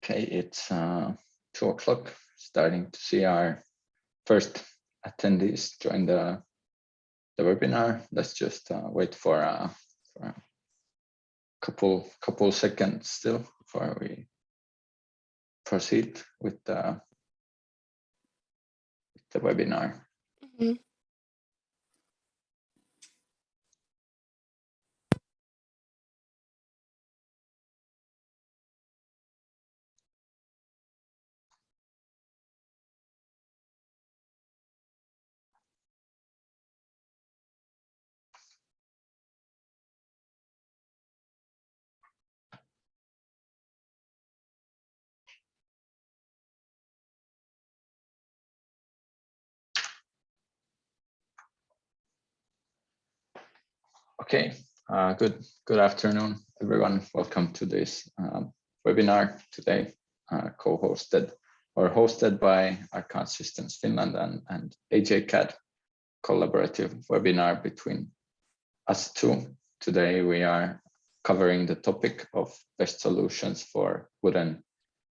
Okay, it's 2 o'clock, starting to see our first attendees join the webinar. Let's just wait for a couple seconds still before we proceed with the webinar. Mm-hmm. Okay, good afternoon, everyone. Welcome to this webinar today, co-hosted or hosted by ARKANCE Systems Finland and AJCAD, collaborative webinar between us two. Today we are covering the topic of best solutions for wooden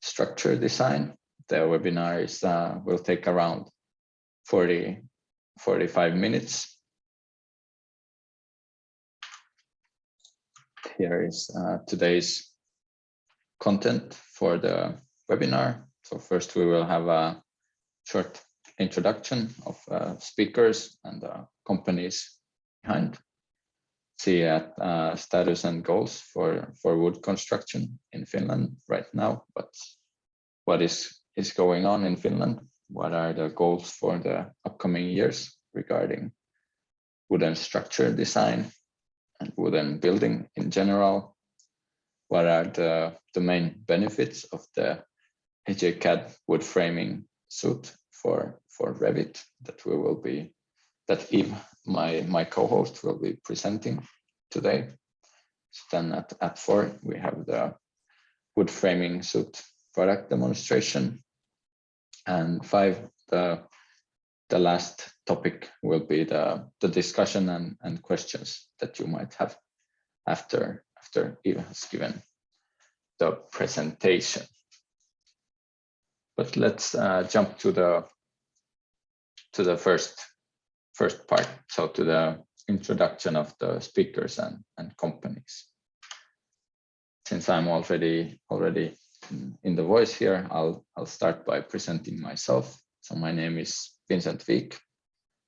structure design. The webinar will take around 45 minutes. Here is today's content for the webinar. So first we will have a short introduction of speakers and companies behind. See at status and goals for wood construction in Finland right now, but what is going on in Finland? What are the goals for the upcoming years regarding wooden structure design and wooden building in general? What are the main benefits of the AJCAD wood framing suite for Revit that Eve, my co-host, will be presenting today. So then at 4 we have the wood framing suite product demonstration, and 5 the last topic will be the discussion and questions that you might have after Eve has given the presentation. But let's jump to the first part, so to the introduction of the speakers and companies. Since I'm already in the voice here, I'll start by presenting myself. So my name is Vincent Wieck.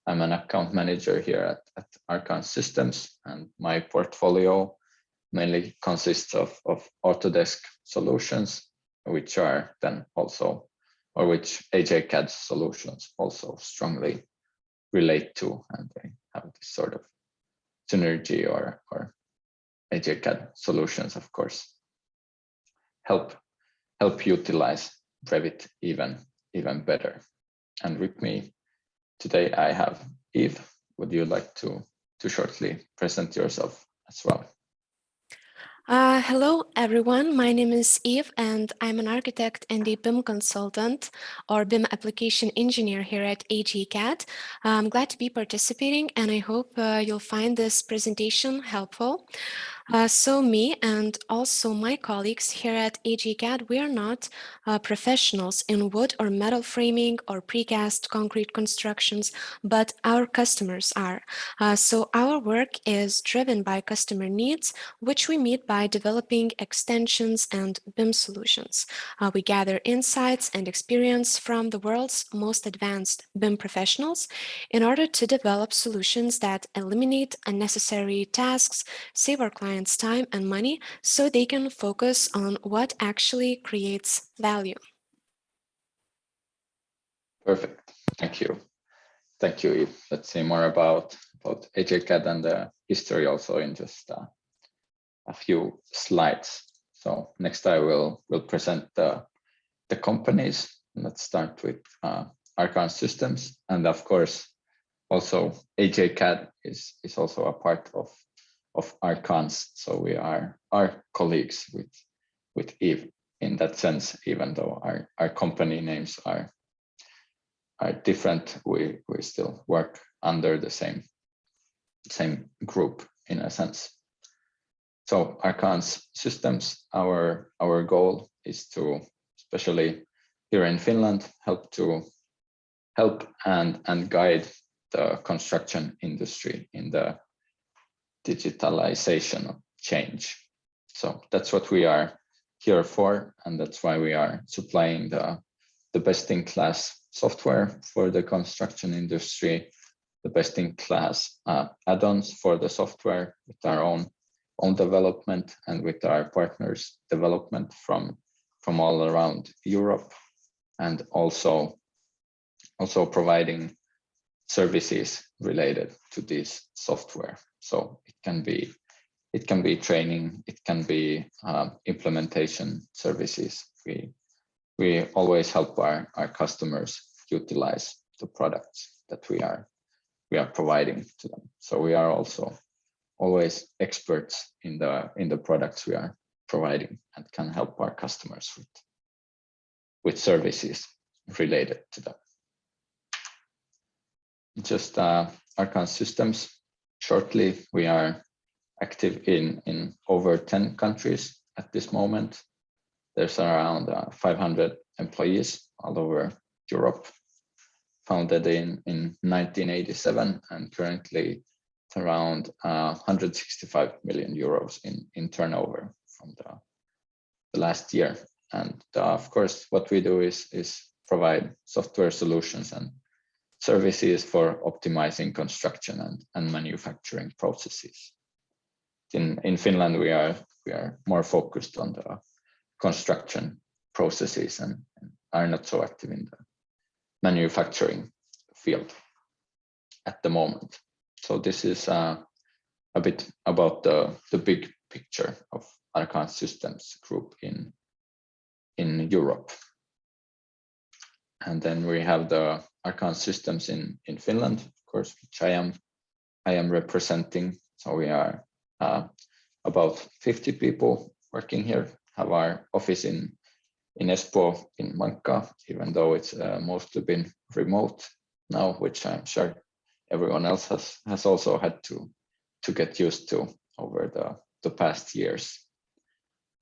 I'm an account manager here at Arkans Systems, and my portfolio mainly consists of Autodesk solutions, which are then also, or which AJCAD solutions also strongly relate to, and they have this sort of synergy, or AJCAD solutions, of course, help utilize Revit even better. And with me today I have Eve. Would you like to shortly present yourself as well? Hello, everyone. My name is Eve, and I'm an architect and a BIM consultant or BIM application engineer here at AJCAD. I'm glad to be participating, and I hope you'll find this presentation helpful. So me and also my colleagues here at AJCAD, we are not professionals in wood or metal framing or precast concrete constructions, but our customers are. So our work is driven by customer needs, which we meet by developing extensions and BIM solutions. We gather insights and experience from the world's most advanced BIM professionals in order to develop solutions that eliminate unnecessary tasks, save our clients time and money, so they can focus on what actually creates value. Perfect. Thank you, Eve. Let's see more about AJCAD and the history also in just a few slides. So next I will present the companies. Let's start with Arkans Systems, and of course also AJCAD is also a part of Arkans. So we are colleagues with Eve in that sense, even though our company names are different. We still work under the same group in a sense. So Arkans Systems, our goal is to especially here in Finland, help and guide the construction industry in the digitalization change. So that's what we are here for, and that's why we are supplying the best-in-class software for the construction industry, the best-in-class add-ons for the software with our own development and with our partners' development from all around Europe, and also providing services related to this software. So it can be training, it can be implementation services. We always help our customers utilize the products that we are providing to them. So we are also always experts in the products we are providing and can help our customers with services related to them. Just ARKANCE systems. Shortly, we are active in over 10 countries at this moment. There's around 500 employees all over Europe, founded in 1987, and currently it's around 165 million euros in turnover from the last year. And of course, what we do is provide software solutions and services for optimizing construction and manufacturing processes. In Finland, we are more focused on the construction processes and are not so active in the manufacturing field at the moment. So this is a bit about the big picture of ARKANCE Systems Group in Europe. And then we have the ARKANCE Systems in Finland, of course, which I am representing. So we are about 50 people working here, have our office in Espoo, in Mankkaa, even though it's mostly been remote now, which I'm sure everyone else has also had to get used to over the past years.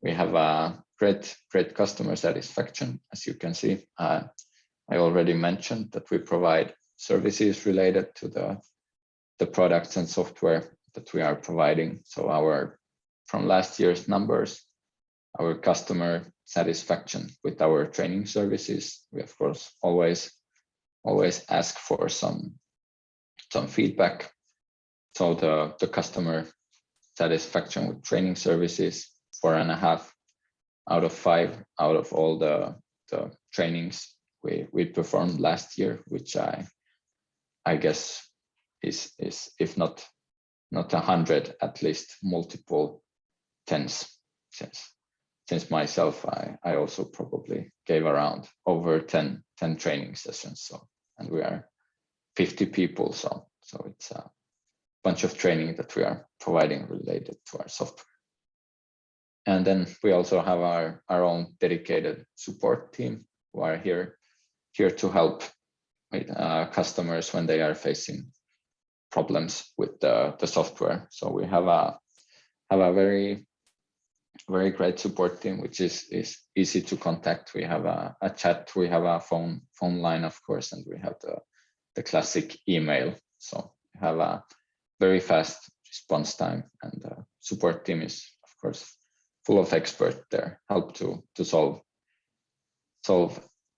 We have a great customer satisfaction, as you can see. I already mentioned that we provide services related to the products and software that we are providing. So from last year's numbers, our customer satisfaction with our training services, we of course always ask for some feedback. So the customer satisfaction with training services, 4.5 out of 5 out of all the trainings we performed last year, which I guess is if not 100, at least multiple tens. Since myself, I also probably gave around over 10 training sessions. So, and we are 50 people, so it's a bunch of training that we are providing related to our software. And then we also have our own dedicated support team who are here to help with customers when they are facing problems with the software. So we have a very great support team, which is easy to contact. We have a chat, we have a phone line, of course, and we have the classic email. So we have a very fast response time, and the support team is, of course, full of experts there, help to solve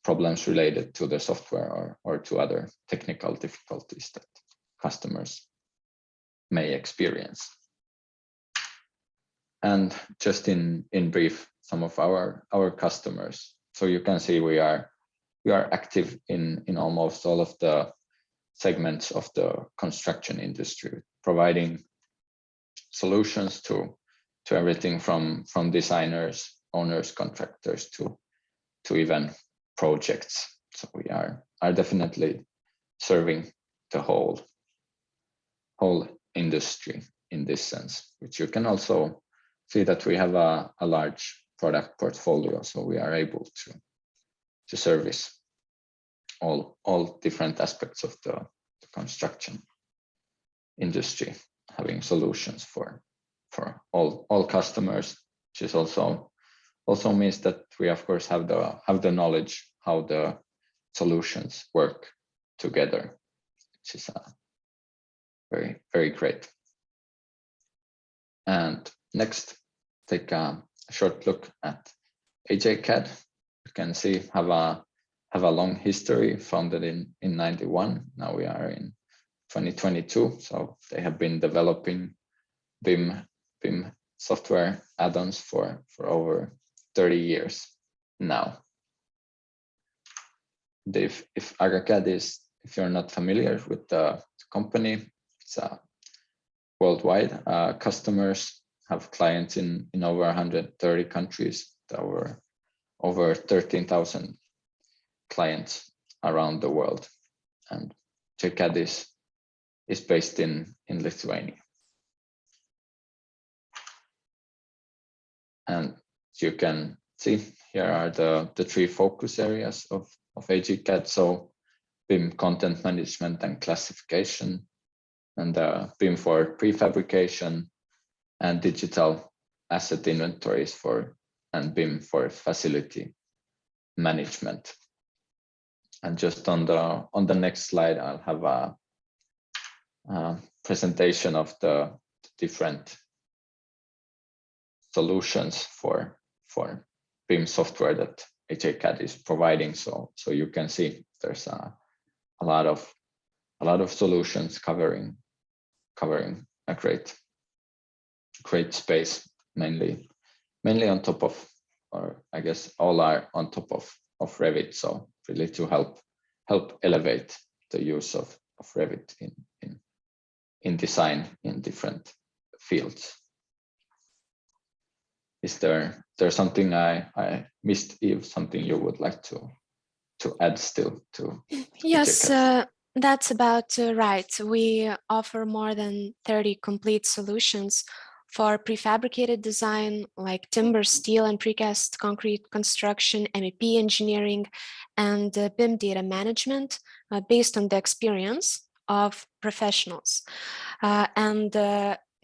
problems related to the software or to other technical difficulties that customers may experience. And just in brief, some of our customers. So you can see we are active in almost all of the segments of the construction industry, providing solutions to everything from designers, owners, contractors to even projects. So we are definitely serving the whole industry in this sense, which you can also see that we have a large product portfolio. So we are able to service all different aspects of the construction industry, having solutions for all customers, which is also also means that we of course have the knowledge how the solutions work together, which is very, very great. And next, take a short look at AJCAD. You can see have a long history, founded in 91. Now we are in 2022, so they have been developing BIM software add-ons for over 30 years now. If aga-cad is, if you're not familiar with the company, it's worldwide. Customers have clients in over 130 countries, over 13,000 clients around the world, and AJCAD is based in Lithuania. And you can see here are the three focus areas of AJCAD. So BIM content management and classification, and BIM for prefabrication, and digital asset inventories and BIM for facility management. And just on the next slide, I'll have a presentation of the different solutions for BIM software that AJCAD is providing. So you can see there's a lot of solutions covering a great space, mainly on top of, or I guess all are on top of Revit. So really to help elevate the use of Revit in design in different fields. Is there something I missed, Eve? Something you would like to add still to Yes, that's about right. We offer more than 30 complete solutions for prefabricated design like timber, steel, and precast concrete construction, MEP engineering, and BIM data management based on the experience of professionals.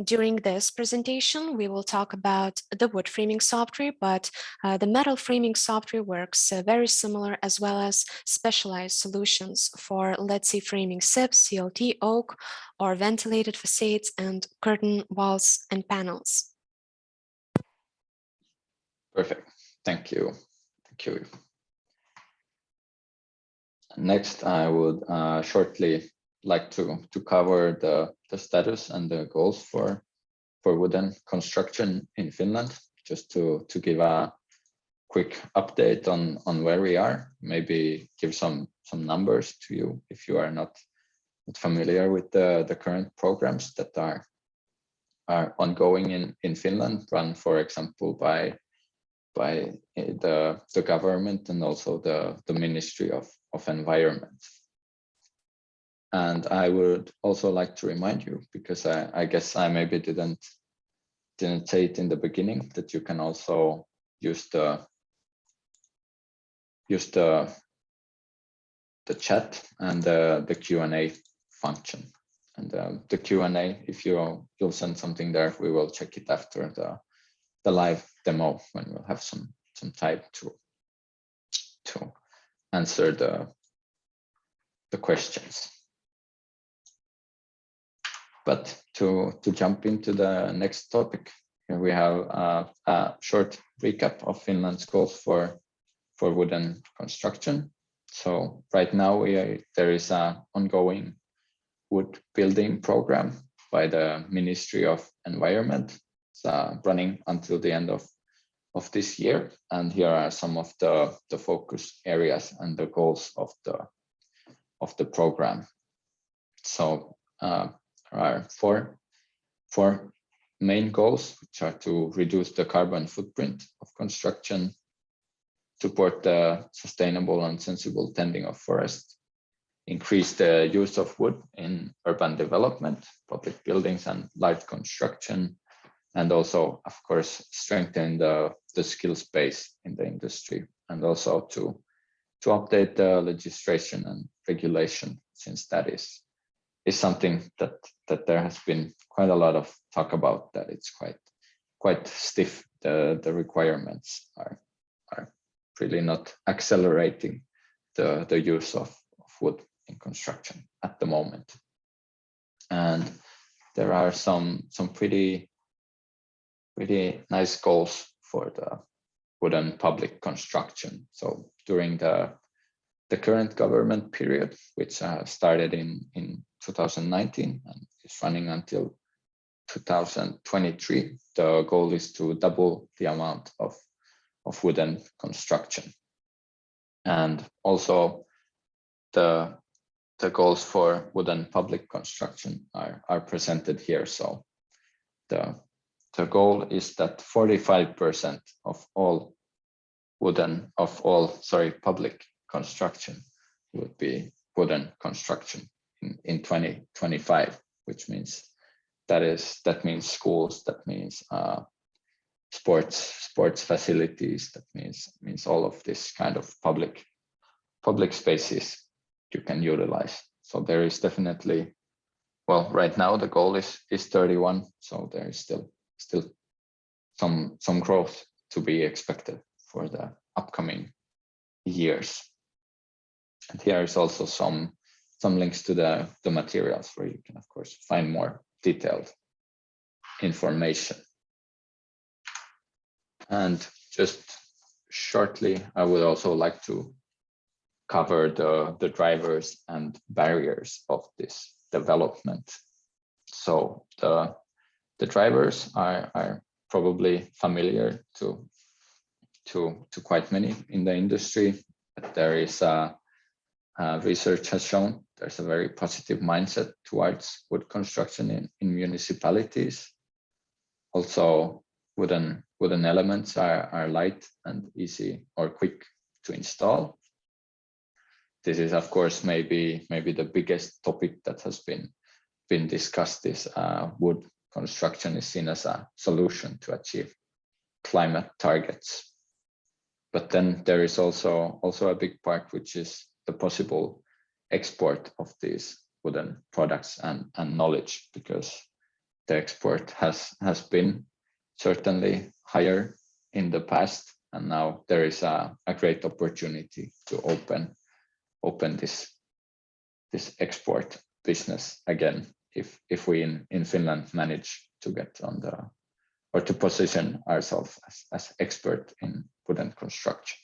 During this presentation, we will talk about the wood framing software, but the metal framing software works very similar, as well as specialized solutions for, let's say, framing SIPs, CLT, oak, or ventilated facades and curtain walls and panels. Perfect. Thank you. Thank you. Next, I would shortly like to cover the status and the goals for wooden construction in Finland, just to give a quick update on where we are, maybe give some numbers to you if you are not familiar with the current programs that are ongoing in Finland, run, for example, by the government and also the Ministry of Environment. And I would also like to remind you, because I guess I maybe didn't say it in the beginning, that you can also use the chat and the Q&A function. And the Q&A, if you'll send something there, we will check it after the live demo, when we'll have some time to answer the questions. But to jump into the next topic, here we have a short recap of Finland's goals for wooden construction. So right now there is an ongoing wood building program by the Ministry of Environment. It's running until the end of this year, and here are some of the focus areas and the goals of the program. So there are four main goals, which are to reduce the carbon footprint of construction, support the sustainable and sensible tending of forests, increase the use of wood in urban development, public buildings and light construction, and also, of course, strengthen the skills base in the industry, and also to update the legislation and regulation, since that is something that there has been quite a lot of talk about, that it's quite stiff the requirements are really not accelerating the use of wood in construction at the moment. And there are some pretty nice goals for the wooden public construction. So during the current government period, which started in 2019 and is running until 2023, the goal is to double the amount of wooden construction. And also the goals for wooden public construction are presented here. So the goal is that 45% of all public construction would be wooden construction in 2025, which means that means schools, that means sports facilities, that means all of this kind of public spaces you can utilize. So there is definitely, well, right now the goal is 31, so there is still some growth to be expected for the upcoming years. And here is also some links to the materials where you can of course find more detailed information. And just shortly, I would also like to cover the drivers and barriers of this development. So the drivers are probably familiar to quite many in the industry. But there is research has shown there's a very positive mindset towards wood construction in municipalities. Also, wooden elements are light and easy or quick to install. This is of course maybe the biggest topic that has been discussed is wood construction is seen as a solution to achieve climate targets. But then there is also a big part which is the possible export of these wooden products and knowledge, because the export has been certainly higher in the past, and now there is a great opportunity to open this export business again if we in Finland manage to get on to position ourselves as expert in wooden construction.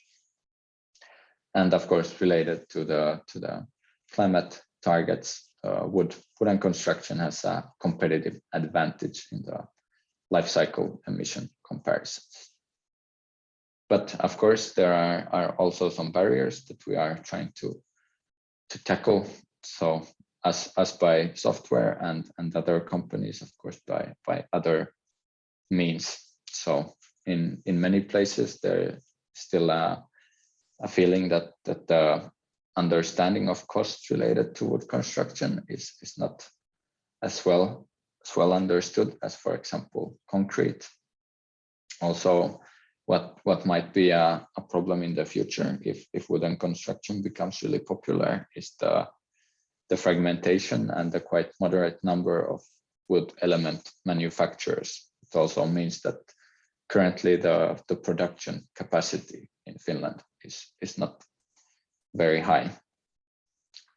And of course, related to the climate targets, wooden construction has a competitive advantage in the life cycle emission comparisons. But of course, there are also some barriers that we are trying to tackle. So as by software and other companies, of course, by other means. So in many places, there is still a feeling that the understanding of costs related to wood construction is not as well understood as, for example, concrete. Also, what might be a problem in the future if wooden construction becomes really popular is the fragmentation and the quite moderate number of wood element manufacturers. It also means that currently the production capacity in Finland is not very high.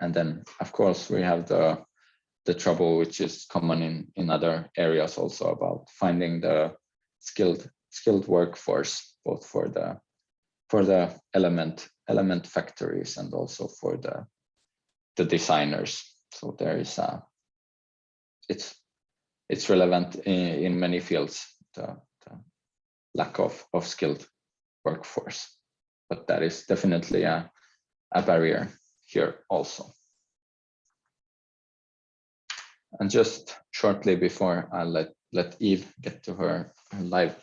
And then of course we have the trouble which is common in other areas also about finding the skilled workforce, both for the element factories and also for the designers. So there is it's relevant in many fields, the lack of skilled workforce, but that is definitely a barrier here also. And just shortly before I let Eve get to her live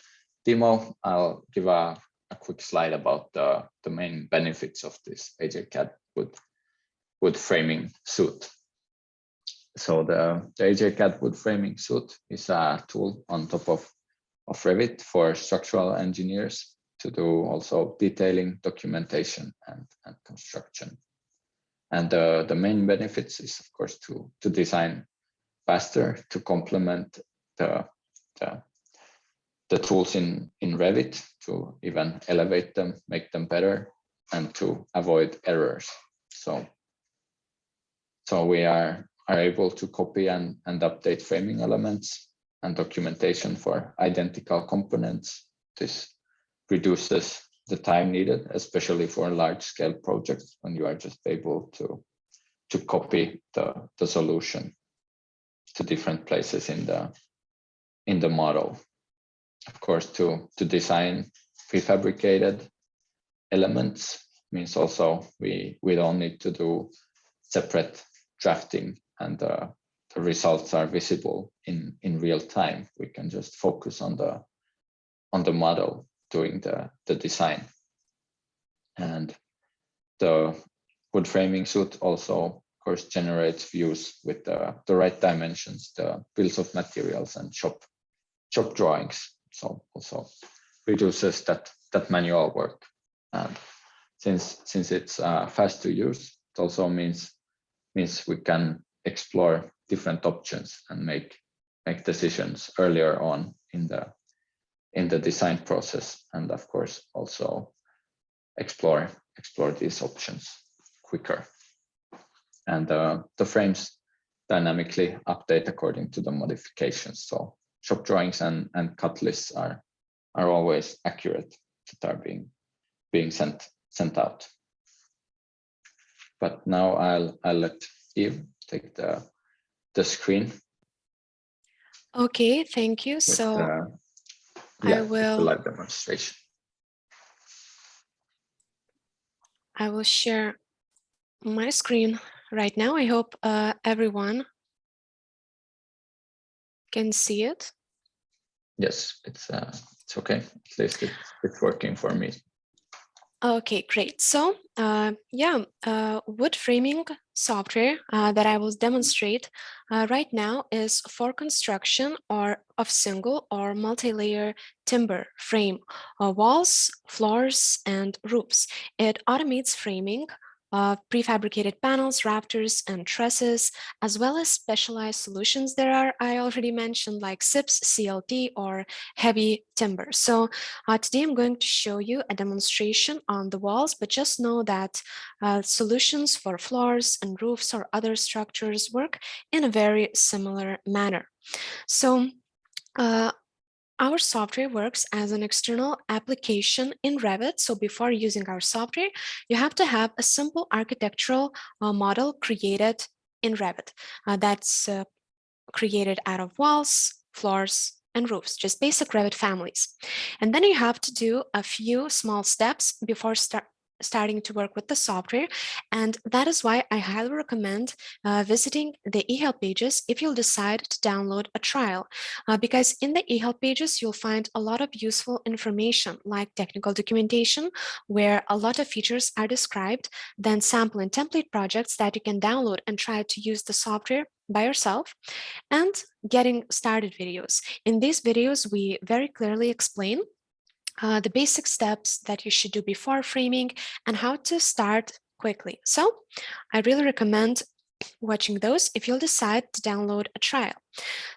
demo, I'll give a quick slide about the main benefits of this AJCAD wood framing suite. So the AJCAD wood framing suite is a tool on top of Revit for structural engineers to do also detailing, documentation, and construction. And the main benefits is, of course, to design faster, to complement the tools in Revit to even elevate them, make them better, and to avoid errors. So we are able to copy and update framing elements and documentation for identical components. This reduces the time needed, especially for large scale projects when you are just able to copy the solution to different places in the model. Of course, to design prefabricated elements means also we don't need to do separate drafting, and the results are visible in real time. We can just focus on the model doing the design. And the wood framing suite also, of course, generates views with the right dimensions, the bills of materials and shop drawings. So also reduces that manual work. And since it's fast to use, it also means we can explore different options and make decisions earlier on in the design process, and of course also explore these options quicker. And the frames dynamically update according to the modifications. So shop drawings and cut lists are always accurate that are being sent out. But now I'll let Eve take the screen. Okay, thank you. So I will the live demonstration. I will share my screen right now. I hope everyone can see it. Yes, it's okay. At least it's working for me. Okay, great. So wood framing software that I will demonstrate right now is for construction of single or multi-layer timber frame walls, floors, and roofs. It automates framing prefabricated panels, rafters, and trusses, as well as specialized solutions there I already mentioned, like SIPs, CLT, or heavy timber. So today I'm going to show you a demonstration on the walls, but just know that solutions for floors and roofs or other structures work in a very similar manner. So our software works as an external application in Revit. So before using our software, you have to have a simple architectural model created in Revit that's created out of walls, floors, and roofs, just basic Revit families. And then you have to do a few small steps before starting to work with the software. And that is why I highly recommend visiting the EHealth pages if you'll decide to download a trial, because in the EHealth pages, you'll find a lot of useful information like technical documentation, where a lot of features are described, then sample and template projects that you can download and try to use the software by yourself, and getting started videos. In these videos, we very clearly explain the basic steps that you should do before framing and how to start quickly. So I really recommend watching those if you'll decide to download a trial.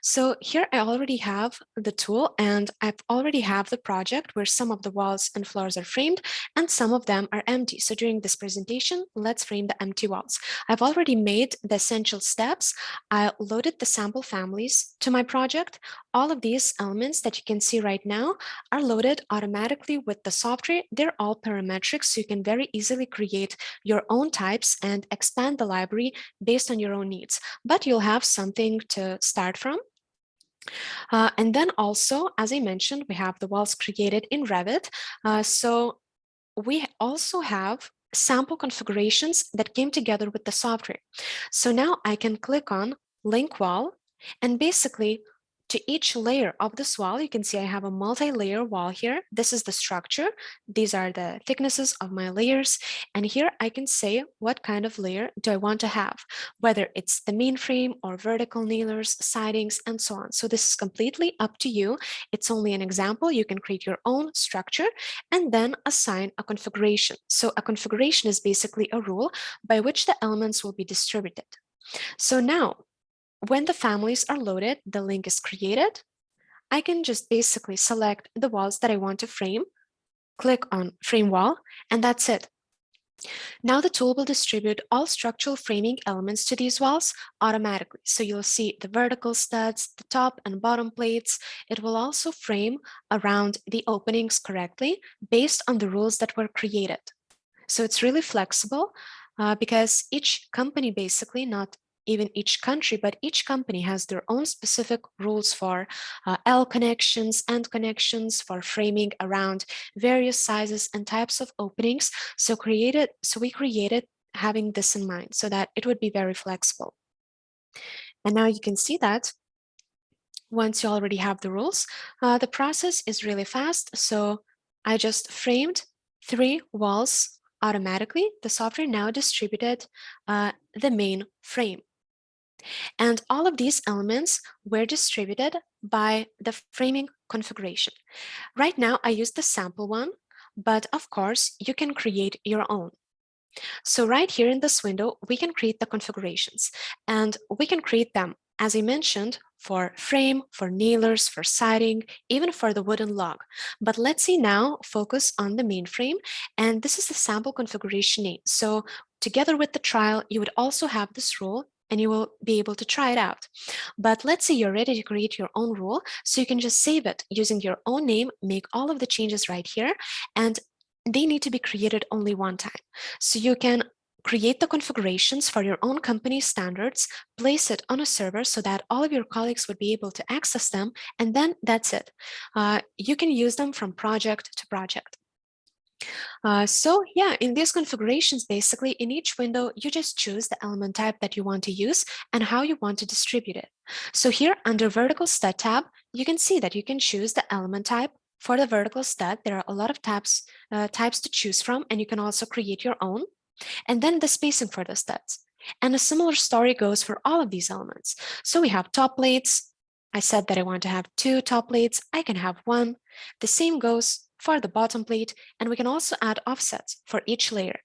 So here I already have the tool, and I already have the project where some of the walls and floors are framed and some of them are empty. So during this presentation, let's frame the empty walls. I've already made the essential steps. I loaded the sample families to my project. All of these elements that you can see right now are loaded automatically with the software. They're all parametric, so you can very easily create your own types and expand the library based on your own needs. But you'll have something to start from. And then also, as I mentioned, we have the walls created in Revit. So we also have sample configurations that came together with the software. So now I can click on link wall, and basically to each layer of this wall, you can see I have a multi-layer wall here. This is the structure. These are the thicknesses of my layers. And here I can say what kind of layer do I want to have, whether it's the main frame or vertical nailers, sidings, and so on. So this is completely up to you. It's only an example. You can create your own structure and then assign a configuration. So a configuration is basically a rule by which the elements will be distributed. So now, when the families are loaded, the link is created. I can just basically select the walls that I want to frame, click on Frame Wall, and that's it. Now the tool will distribute all structural framing elements to these walls automatically. So you'll see the vertical studs, the top and bottom plates. It will also frame around the openings correctly based on the rules that were created. So it's really flexible because each company, basically, not even each country, but each company has their own specific rules for L connections, end connections, for framing around various sizes and types of openings. So we created having this in mind so that it would be very flexible. And now you can see that once you already have the rules, the process is really fast. So I just framed 3 walls automatically. The software now distributed the main frame. And all of these elements were distributed by the framing configuration. Right now, I used the sample one, but of course, you can create your own. So right here in this window, we can create the configurations, and we can create them, as I mentioned, for frame, for nailers, for siding, even for the wooden log. But let's see now, focus on the main frame, and this is the sample configuration name. So together with the trial, you would also have this rule and you will be able to try it out. But let's say you're ready to create your own rule, so you can just save it using your own name, make all of the changes right here, and they need to be created only one time. So you can create the configurations for your own company standards, place it on a server so that all of your colleagues would be able to access them, and then that's it. You can use them from project to project. So yeah, in these configurations, basically in each window, you just choose the element type that you want to use and how you want to distribute it. So here under vertical stud tab, you can see that you can choose the element type. For the vertical stud, there are a lot of types to choose from, and you can also create your own. And then the spacing for the studs. And a similar story goes for all of these elements. So we have top plates. I said that I want to have 2 top plates. I can have 1. The same goes for the bottom plate, and we can also add offsets for each layer.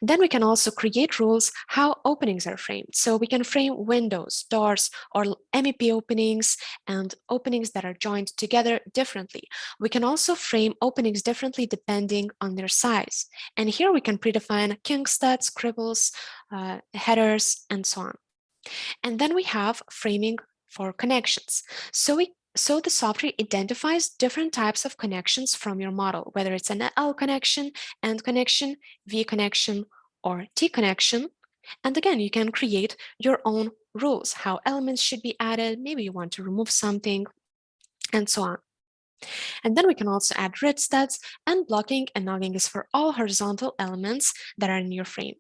Then we can also create rules how openings are framed. So we can frame windows, doors, or MEP openings and openings that are joined together differently. We can also frame openings differently depending on their size. And here we can predefine king studs, cribbles, headers, and so on. And then we have framing for connections. So the software identifies different types of connections from your model, whether it's an L connection, end connection, V connection, or T connection. And again, you can create your own rules, how elements should be added, maybe you want to remove something, and so on. And then we can also add grid studs, and blocking and nogging is for all horizontal elements that are in your frame.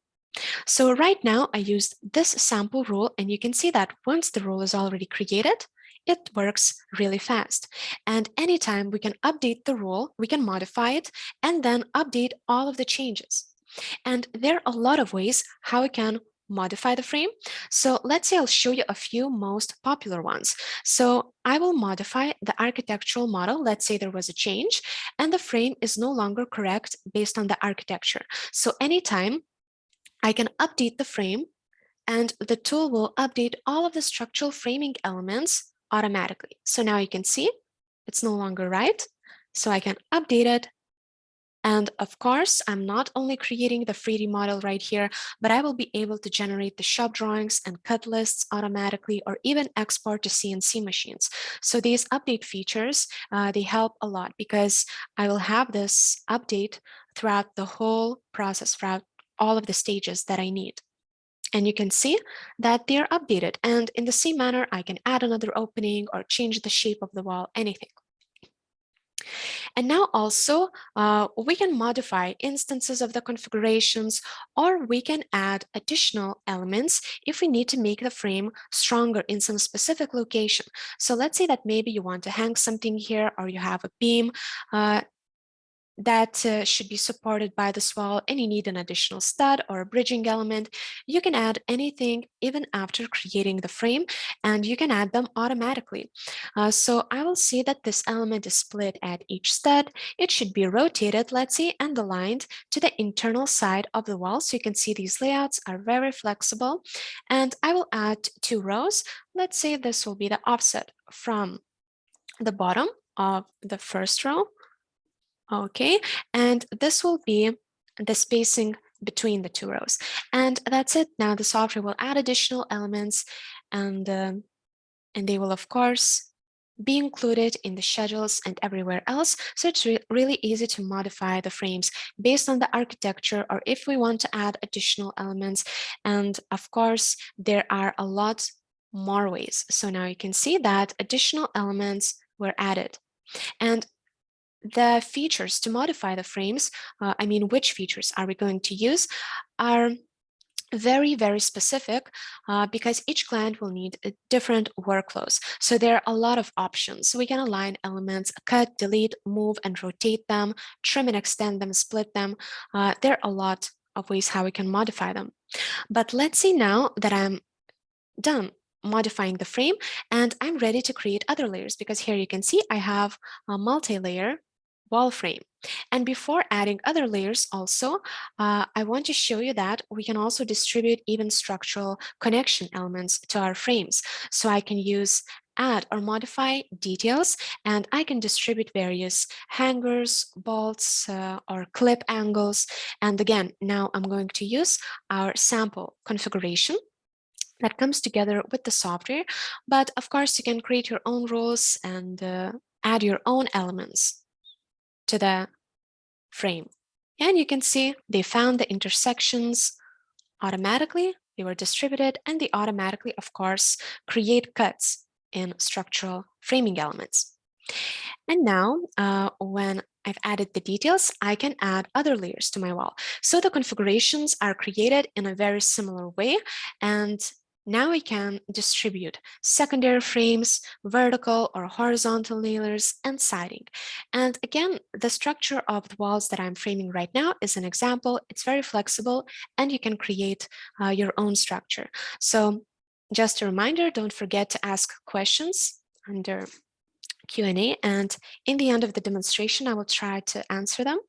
So right now I used this sample rule, and you can see that once the rule is already created, it works really fast. And anytime we can update the rule, we can modify it and then update all of the changes. And there are a lot of ways how we can modify the frame. So let's say I'll show you a few most popular ones. So I will modify the architectural model. Let's say there was a change and the frame is no longer correct based on the architecture. So anytime I can update the frame, and the tool will update all of the structural framing elements automatically. So now you can see it's no longer right. So I can update it. And of course, I'm not only creating the 3D model right here, but I will be able to generate the shop drawings and cut lists automatically, or even export to CNC machines. So these update features, they help a lot because I will have this update throughout the whole process, throughout all of the stages that I need. And you can see that they're updated. And in the same manner, I can add another opening or change the shape of the wall, anything. And now also, we can modify instances of the configurations, or we can add additional elements if we need to make the frame stronger in some specific location. So let's say that maybe you want to hang something here, or you have a beam that should be supported by this wall, and you need an additional stud or a bridging element. You can add anything even after creating the frame, and you can add them automatically. So I will see that this element is split at each stud. It should be rotated, let's see, and aligned to the internal side of the wall. So you can see these layouts are very flexible. And I will add 2 rows. Let's say this will be the offset from the bottom of the first row. Okay, and this will be the spacing between the two rows. And that's it. Now the software will add additional elements, and they will, of course, be included in the schedules and everywhere else. So it's really easy to modify the frames based on the architecture, or if we want to add additional elements. And of course, there are a lot more ways. So now you can see that additional elements were added. And the features to modify the frames, which features are we going to use, are very, very specific because each client will need different workflows. So there are a lot of options. So we can align elements, cut, delete, move, and rotate them, trim and extend them, split them. There are a lot of ways how we can modify them. But let's see now that I'm done modifying the frame and I'm ready to create other layers, because here you can see I have a multi-layer wall frame. And before adding other layers also, I want to show you that we can also distribute even structural connection elements to our frames. So I can use add or modify details, and I can distribute various hangers, bolts, or clip angles. And again, now I'm going to use our sample configuration that comes together with the software. But of course, you can create your own rules and add your own elements to the frame. And you can see they found the intersections automatically, they were distributed, and they automatically, of course, create cuts in structural framing elements. And now, when I've added the details, I can add other layers to my wall. So the configurations are created in a very similar way, and now I can distribute secondary frames, vertical or horizontal layers, and siding. And again, the structure of the walls that I'm framing right now is an example. It's very flexible, and you can create your own structure. So just a reminder, don't forget to ask questions under Q&A, and in the end of the demonstration, I will try to answer them.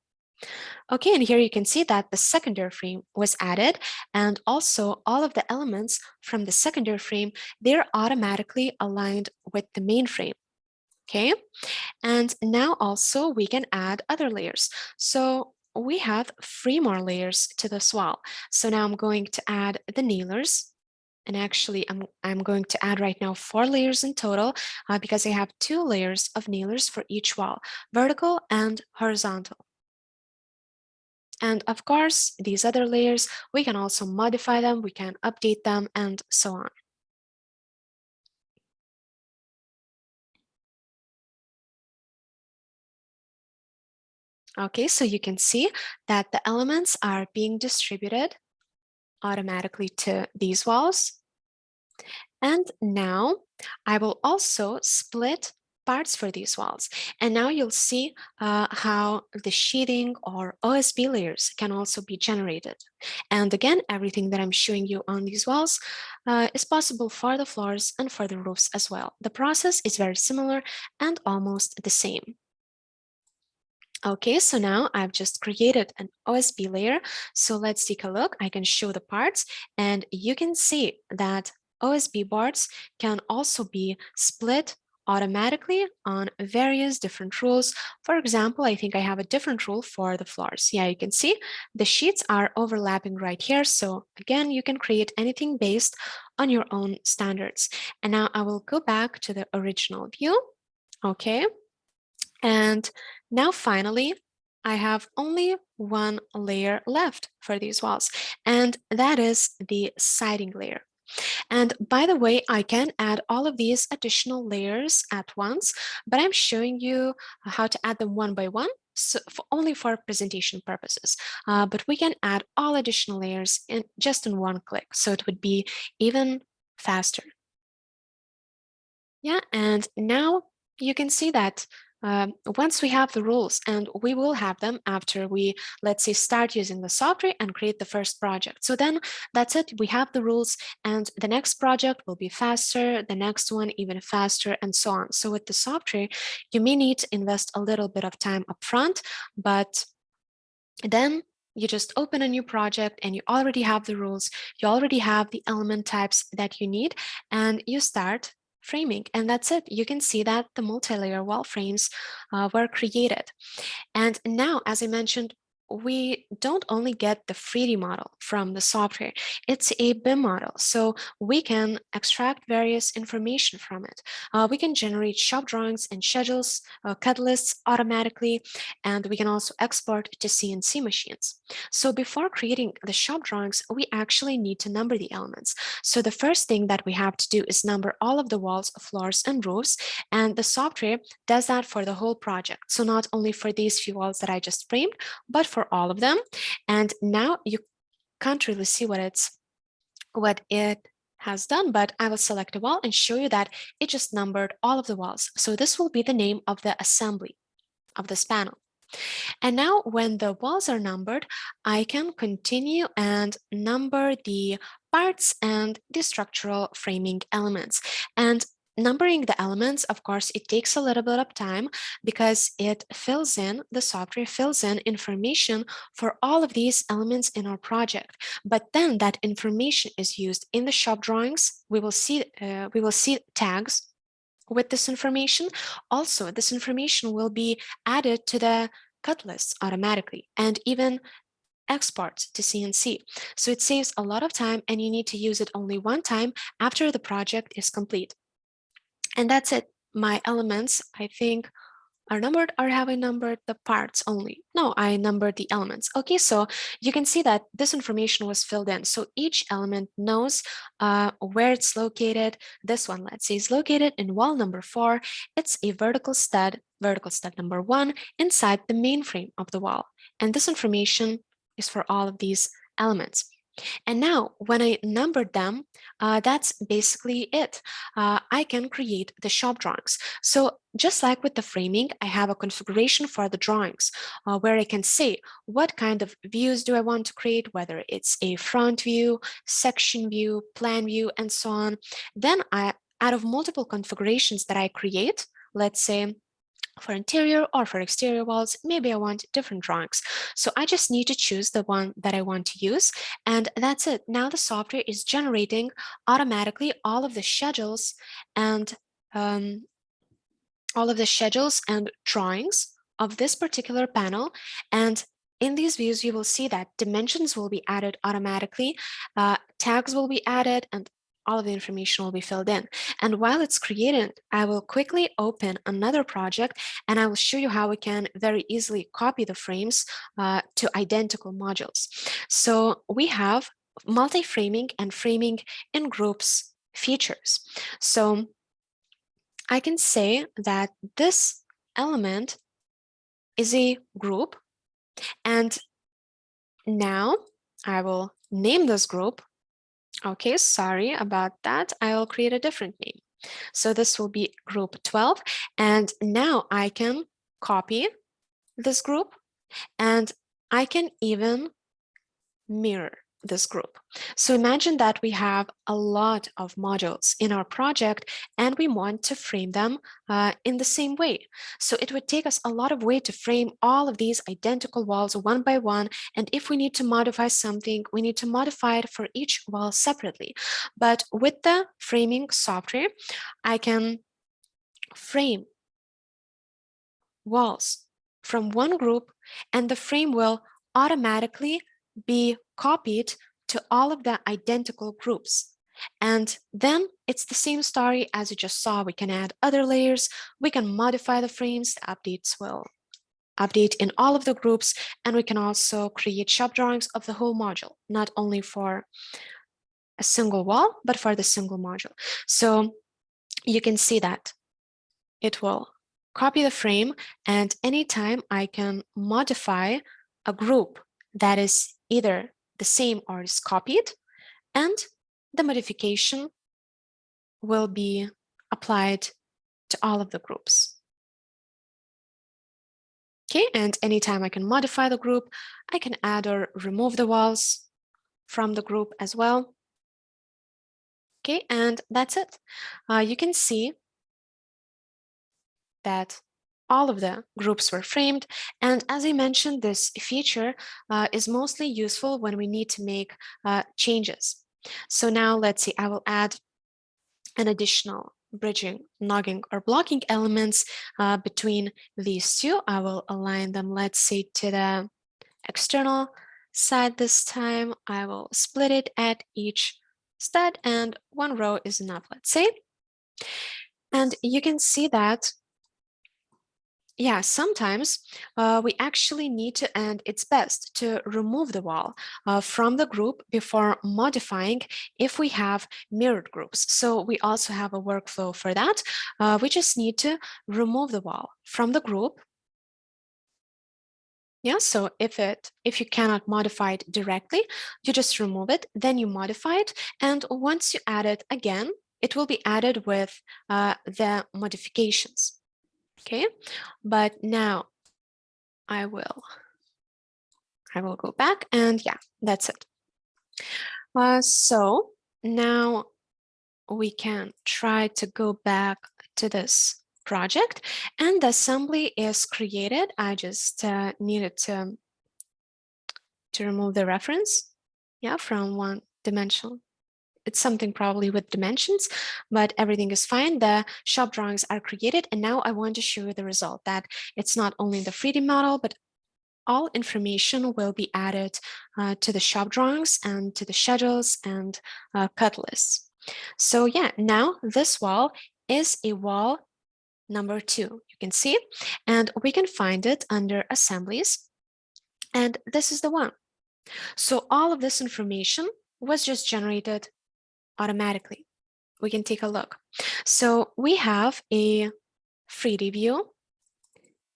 Okay, and here you can see that the secondary frame was added, and also all of the elements from the secondary frame, they're automatically aligned with the main frame. Okay, and now also we can add other layers. So we have 3 more layers to this wall. So now I'm going to add the nailers. And actually, I'm going to add right now 4 layers in total because I have 2 layers of nailers for each wall, vertical and horizontal. And of course, these other layers, we can also modify them, we can update them, and so on. Okay, so you can see that the elements are being distributed automatically to these walls. And now I will also split parts for these walls. And now you'll see how the sheathing or OSB layers can also be generated. And again, everything that I'm showing you on these walls is possible for the floors and for the roofs as well. The process is very similar and almost the same. Okay, so now I've just created an OSB layer. So let's take a look. I can show the parts, and you can see that OSB boards can also be split automatically on various different rules. For example, I think I have a different rule for the floors. Yeah, you can see the sheets are overlapping right here. So again, you can create anything based on your own standards. And now I will go back to the original view. Okay. And now finally, I have only one layer left for these walls, and that is the siding layer. And by the way, I can add all of these additional layers at once, but I'm showing you how to add them one by one, so only for presentation purposes. But we can add all additional layers in just in one click, so it would be even faster. Yeah, and now you can see that once we have the rules, and we will have them after we, let's say, start using the software and create the first project. So then that's it, we have the rules, and the next project will be faster, the next one even faster, and so on. So with the software, you may need to invest a little bit of time upfront, but then you just open a new project and you already have the rules, you already have the element types that you need, and you start framing, and that's it. You can see that the multi-layer wall frames were created. And now, as I mentioned, we don't only get the 3D model from the software, it's a BIM model. So we can extract various information from it. We can generate shop drawings and schedules, cut lists automatically, and we can also export to CNC machines. So before creating the shop drawings, we actually need to number the elements. So the first thing that we have to do is number all of the walls, floors, and roofs, and the software does that for the whole project. So not only for these few walls that I just framed, but for all of them. And now you can't really see what it has done, but I will select a wall and show you that it just numbered all of the walls. So this will be the name of the assembly of this panel. And now when the walls are numbered, I can continue and number the parts and the structural framing elements. And numbering the elements, of course, it takes a little bit of time because the software fills in information for all of these elements in our project. But then that information is used in the shop drawings. We will see tags with this information. Also, this information will be added to the cut lists automatically and even export to CNC. So it saves a lot of time and you need to use it only one time after the project is complete. And that's it. My elements, I think, are numbered, or have I numbered the parts only? No, I numbered the elements. Okay, so you can see that this information was filled in. So each element knows where it's located. This one, let's say, is located in wall number 4. It's a vertical stud number 1 inside the main frame of the wall. And this information is for all of these elements. And now when I numbered them, that's basically it. I can create the shop drawings. So just like with the framing, I have a configuration for the drawings where I can say what kind of views do I want to create, whether it's a front view, section view, plan view, and so on. Then out of multiple configurations that I create, let's say for interior or for exterior walls, maybe I want different drawings. So I just need to choose the one that I want to use, and that's it. Now the software is generating automatically all of the schedules and drawings of this particular panel. And in these views, you will see that dimensions will be added automatically, tags will be added, and all of the information will be filled in. And while it's created, I will quickly open another project and I will show you how we can very easily copy the frames to identical modules. So we have multi-framing and framing in groups features. So I can say that this element is a group, and now I will name this group. Okay, sorry about that. I'll create a different name. So this will be group 12. And now I can copy this group and I can even mirror this group. So imagine that we have a lot of modules in our project and we want to frame them in the same way. So it would take us a lot of way to frame all of these identical walls one by one. And if we need to modify something, we need to modify it for each wall separately. But with the framing software, I can frame walls from one group and the frame will automatically be copied to all of the identical groups. And then it's the same story as you just saw. We can add other layers, we can modify the frames, the updates will update in all of the groups, and we can also create shop drawings of the whole module, not only for a single wall, but for the single module. So you can see that it will copy the frame, and anytime I can modify a group that is either the same or is copied, and the modification will be applied to all of the groups. Okay, and anytime I can modify the group, I can add or remove the walls from the group as well. Okay, and that's it. You can see that all of the groups were framed. And as I mentioned, this feature is mostly useful when we need to make changes. So now let's see, I will add an additional bridging, nogging, or blocking elements between these two. I will align them, let's say, to the external side this time. I will split it at each stud, and one row is enough, let's say. And you can see that, yeah, sometimes we actually need to, and it's best to remove the wall from the group before modifying if we have mirrored groups. So we also have a workflow for that. We just need to remove the wall from the group. Yeah, so if you cannot modify it directly, you just remove it, then you modify it, and once you add it again, it will be added with the modifications. Okay, but now I will go back, and yeah, that's it. So now we can try to go back to this project, and the assembly is created. I just needed to remove the reference, yeah, from one dimensional. It's something probably with dimensions, but everything is fine. The shop drawings are created, and now I want to show you the result, that it's not only the 3D model, but all information will be added to the shop drawings and to the schedules and cut lists. So yeah, now this wall is a wall number 2, you can see, and we can find it under assemblies, and this is the one. So all of this information was just generated automatically. We can take a look. So we have a 3D view,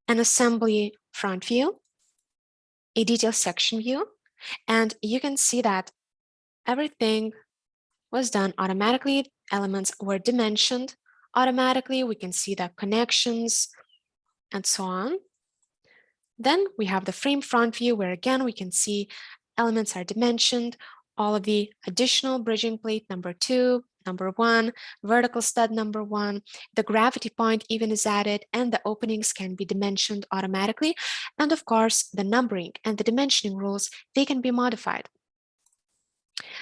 an assembly front view, a detail section view, and you can see that everything was done automatically. Elements were dimensioned automatically. We can see the connections and so on. Then we have the frame front view, where again we can see elements are dimensioned, all of the additional bridging plate number 2, number 1, vertical stud number 1, the gravity point even is added, and the openings can be dimensioned automatically. And of course, the numbering and the dimensioning rules, they can be modified.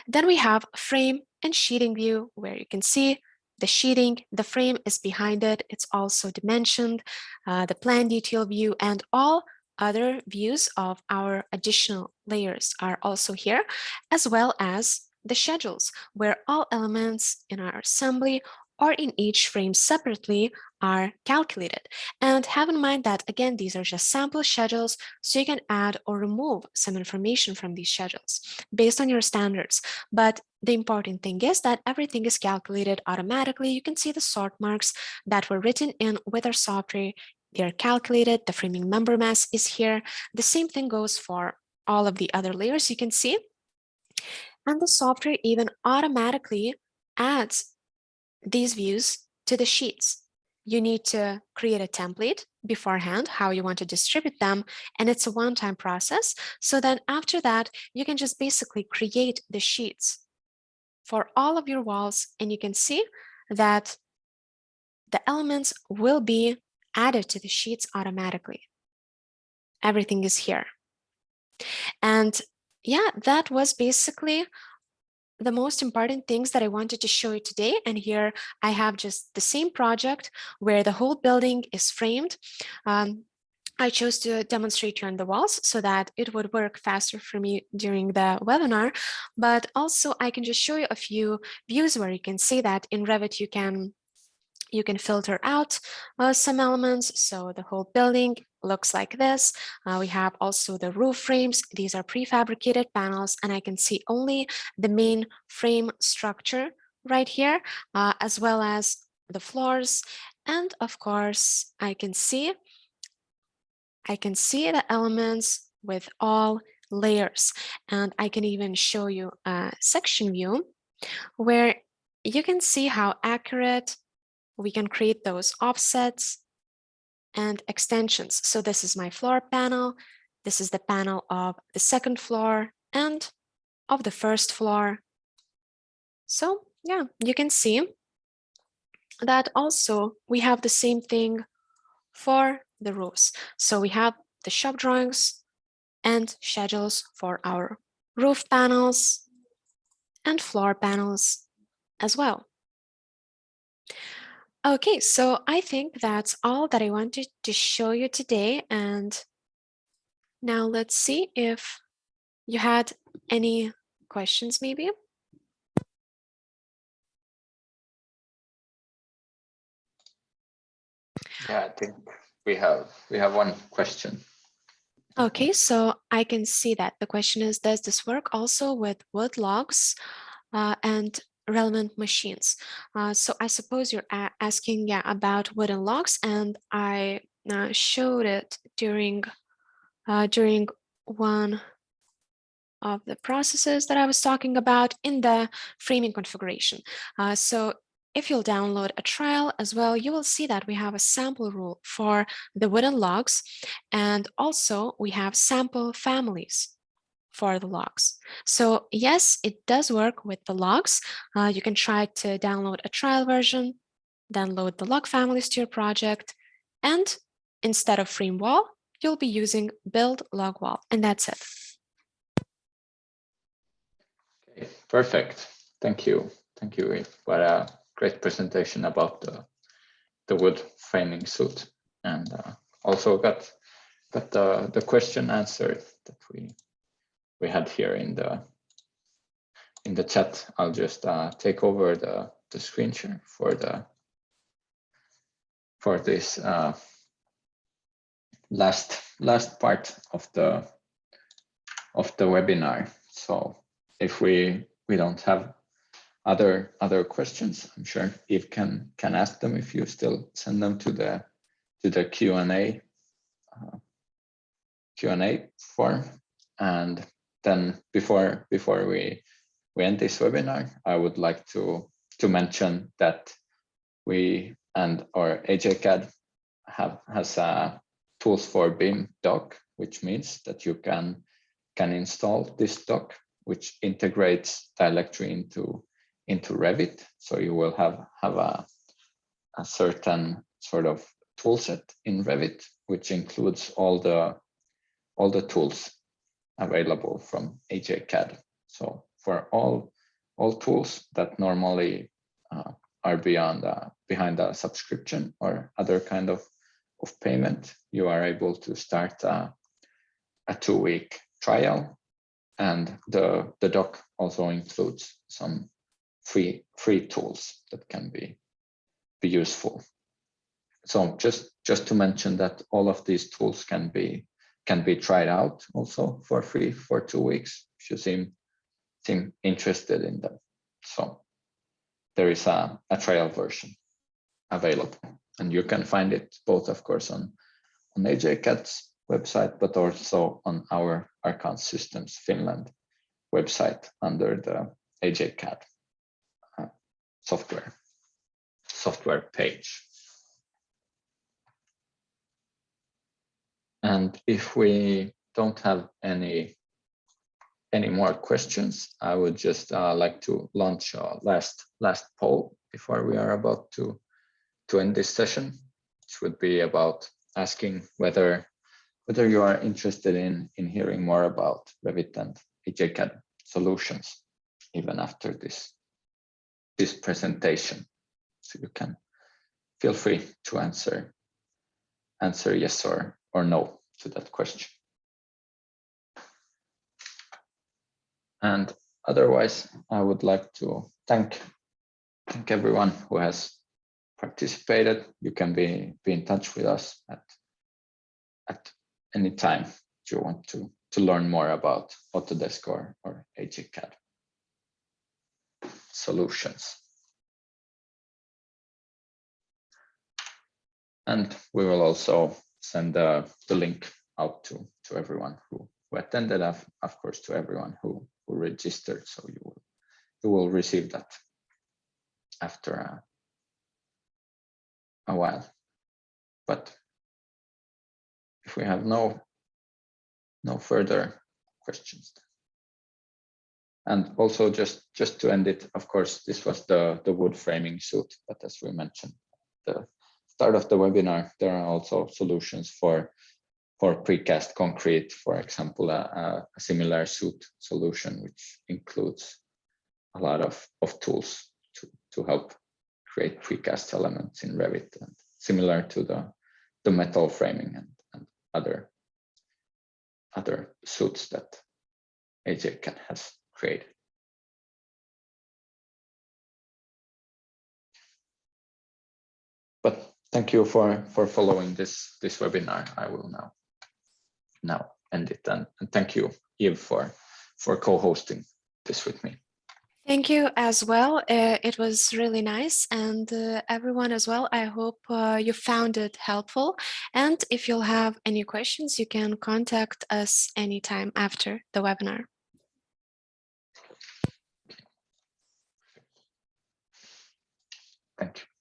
Then we have frame and sheeting view, where you can see the sheeting, the frame is behind it. It's also dimensioned, the plan detail view, and all other views of our additional layers are also here, as well as the schedules, where all elements in our assembly or in each frame separately are calculated. And have in mind that, again, these are just sample schedules, so you can add or remove some information from these schedules based on your standards. But the important thing is that everything is calculated automatically. You can see the sort marks that were written in with our software. They're calculated. The framing member mass is here. The same thing goes for all of the other layers you can see. And the software even automatically adds these views to the sheets. You need to create a template beforehand, how you want to distribute them, and it's a one-time process. So then after that, you can just basically create the sheets for all of your walls, and you can see that the elements will be added to the sheets automatically. Everything is here. And yeah, that was basically the most important things that I wanted to show you today. And here I have just the same project where the whole building is framed. I chose to demonstrate you on the walls so that it would work faster for me during the webinar, but also I can just show you a few views where you can see that in Revit you can filter out some elements. So the whole building looks like this. We have also the roof frames. These are prefabricated panels, and I can see only the main frame structure right here, as well as the floors. And of course, I can see the elements with all layers. And I can even show you a section view where you can see how accurate we can create those offsets and extensions. So this is my floor panel. This is the panel of the second floor and of the first floor. So yeah, you can see that also we have the same thing for the roofs. So we have the shop drawings and schedules for our roof panels and floor panels as well. Okay, so I think that's all that I wanted to show you today. And now let's see if you had any questions maybe. Yeah, I think we have one question. Okay, so I can see that the question is, does this work also with wood logs and relevant machines? So I suppose you're asking, yeah, about wooden logs, and I showed it during one of the processes that I was talking about in the framing configuration. So if you'll download a trial as well, you will see that we have a sample rule for the wooden logs, and also we have sample families for the logs. So yes, it does work with the logs. You can try to download a trial version, then load the log families to your project, and instead of frame wall, you'll be using build log wall, and that's it. Okay, perfect. Thank you. Thank you, Eve. What a great presentation about the wood framing suit, and also got the question answered that we had here in the chat. I'll just take over the screen share for this last part of the webinar. So if we don't have other questions, I'm sure Eve can ask them if you still send them to the Q&A form. And then before we end this webinar, I would like to mention that we and our AJCAD has tools for BIM doc, which means that you can install this doc, which integrates directly into Revit. So you will have a certain sort of tool set in Revit, which includes all the tools available from AJCAD. So for all tools that normally are behind a subscription or other kind of payment, you are able to start a 2-week trial, and the doc also includes some free tools that can be useful. So just to mention that all of these tools can be tried out also for free for 2 weeks if you seem interested in them. So there is a trial version available, and you can find it both, of course, on AJCAD's website, but also on our ARKANCE Systems Finland website under the AJCAD software page. And if we don't have any more questions, I would just like to launch a last poll before we are about to end this session, which would be about asking whether you are interested in hearing more about Revit and AJCAD solutions even after this presentation. So you can feel free to answer yes or no to that question. And otherwise, I would like to thank everyone who has participated. You can be in touch with us at any time if you want to learn more about Autodesk or AJCAD solutions. And we will also send the link out to everyone who attended, of course, to everyone who registered. So you will receive that after a while. But if we have no further questions, and also just to end it, of course, this was the wood framing suit, but as we mentioned at the start of the webinar, there are also solutions for precast concrete, for example, a similar suit solution, which includes a lot of tools to help create precast elements in Revit, and similar to the metal framing and other suits that AJCAD has created. But thank you for following this webinar. I will now end it, and thank you, Eve, for co-hosting this with me. Thank you as well. It was really nice, and everyone as well. I hope you found it helpful. And if you'll have any questions, you can contact us anytime after the webinar. Thank you.